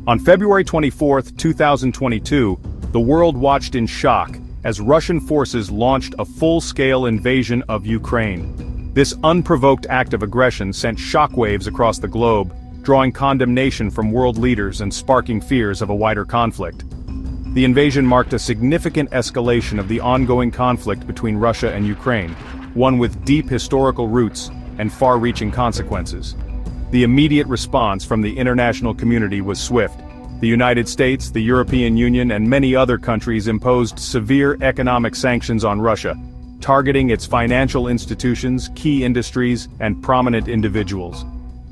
On February 24, 2022, the world watched in shock as Russian forces launched a full-scale invasion of Ukraine. This unprovoked act of aggression sent shockwaves across the globe, drawing condemnation from world leaders and sparking fears of a wider conflict. The invasion marked a significant escalation of the ongoing conflict between Russia and Ukraine, one with deep historical roots and far-reaching consequences. The immediate response from the international community was swift. The United States, the European Union, and many other countries imposed severe economic sanctions on Russia, targeting its financial institutions, key industries, and prominent individuals.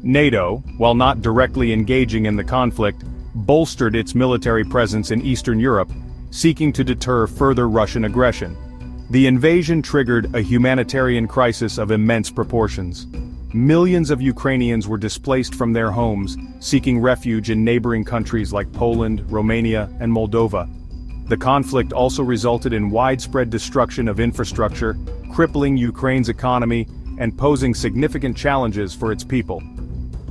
NATO, while not directly engaging in the conflict, bolstered its military presence in Eastern Europe, seeking to deter further Russian aggression. The invasion triggered a humanitarian crisis of immense proportions. Millions of Ukrainians were displaced from their homes, seeking refuge in neighboring countries like Poland, Romania, and Moldova. The conflict also resulted in widespread destruction of infrastructure, crippling Ukraine's economy, and posing significant challenges for its people.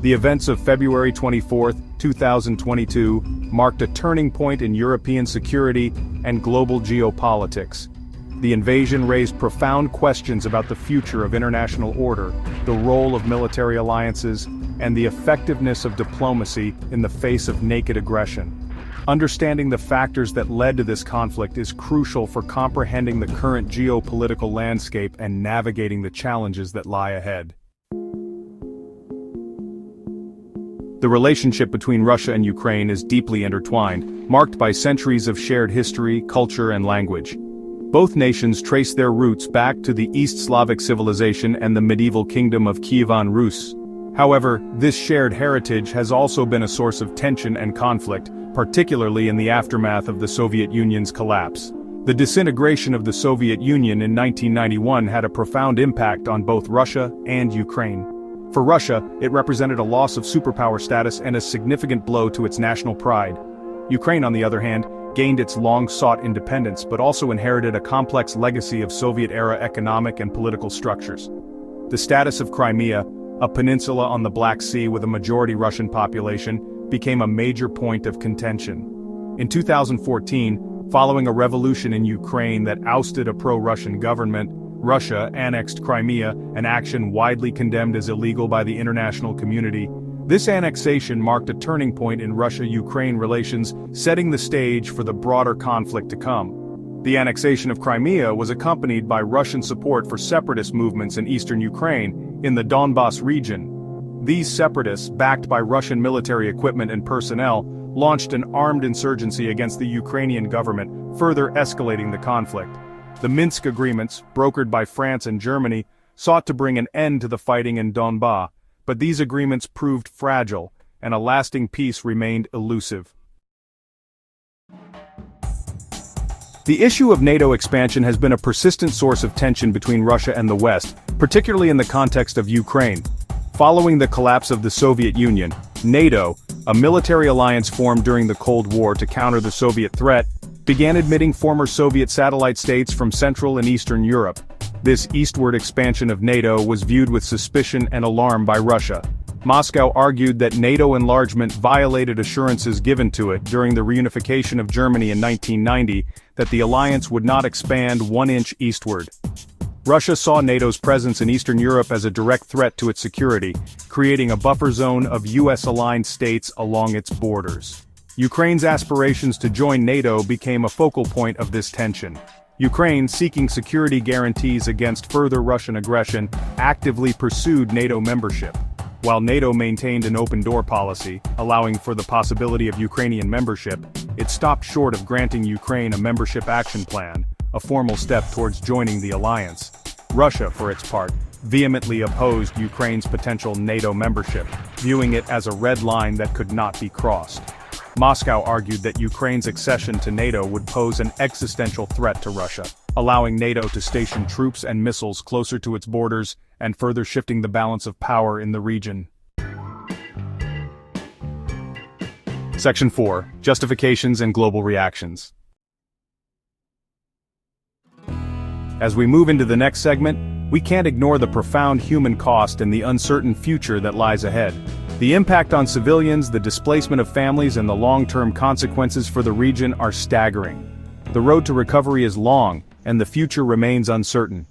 The events of February 24, 2022, marked a turning point in European security and global geopolitics. The invasion raised profound questions about the future of international order, the role of military alliances, and the effectiveness of diplomacy in the face of naked aggression. Understanding the factors that led to this conflict is crucial for comprehending the current geopolitical landscape and navigating the challenges that lie ahead. The relationship between Russia and Ukraine is deeply intertwined, marked by centuries of shared history, culture, and language. Both nations trace their roots back to the East Slavic civilization and the medieval kingdom of Kievan Rus. However, this shared heritage has also been a source of tension and conflict, particularly in the aftermath of the Soviet Union's collapse. The disintegration of the Soviet Union in 1991 had a profound impact on both Russia and Ukraine. For Russia, it represented a loss of superpower status and a significant blow to its national pride. Ukraine, on the other hand, gained its long-sought independence but also inherited a complex legacy of Soviet-era economic and political structures. The status of Crimea, a peninsula on the Black Sea with a majority Russian population, became a major point of contention. In 2014, following a revolution in Ukraine that ousted a pro-Russian government, Russia annexed Crimea, an action widely condemned as illegal by the international community. This annexation marked a turning point in Russia-Ukraine relations, setting the stage for the broader conflict to come. The annexation of Crimea was accompanied by Russian support for separatist movements in eastern Ukraine, in the Donbas region. These separatists, backed by Russian military equipment and personnel, launched an armed insurgency against the Ukrainian government, further escalating the conflict. The Minsk agreements, brokered by France and Germany, sought to bring an end to the fighting in Donbas, but these agreements proved fragile, and a lasting peace remained elusive. The issue of NATO expansion has been a persistent source of tension between Russia and the West, particularly in the context of Ukraine. Following the collapse of the Soviet Union, NATO, a military alliance formed during the Cold War to counter the Soviet threat, began admitting former Soviet satellite states from Central and Eastern Europe. This eastward expansion of NATO was viewed with suspicion and alarm by Russia. Moscow argued that NATO enlargement violated assurances given to it during the reunification of Germany in 1990 that the alliance would not expand 1 inch eastward. Russia saw NATO's presence in Eastern Europe as a direct threat to its security, creating a buffer zone of US-aligned states along its borders. Ukraine's aspirations to join NATO became a focal point of this tension. Ukraine, seeking security guarantees against further Russian aggression, actively pursued NATO membership. While NATO maintained an open-door policy, allowing for the possibility of Ukrainian membership, it stopped short of granting Ukraine a membership action plan, a formal step towards joining the alliance. Russia, for its part, vehemently opposed Ukraine's potential NATO membership, viewing it as a red line that could not be crossed. Moscow argued that Ukraine's accession to NATO would pose an existential threat to Russia, allowing NATO to station troops and missiles closer to its borders and further shifting the balance of power in the region. Section 4. Justifications and Global Reactions. As we move into the next segment, we can't ignore the profound human cost and the uncertain future that lies ahead. The impact on civilians, the displacement of families, and the long-term consequences for the region are staggering. The road to recovery is long, and the future remains uncertain.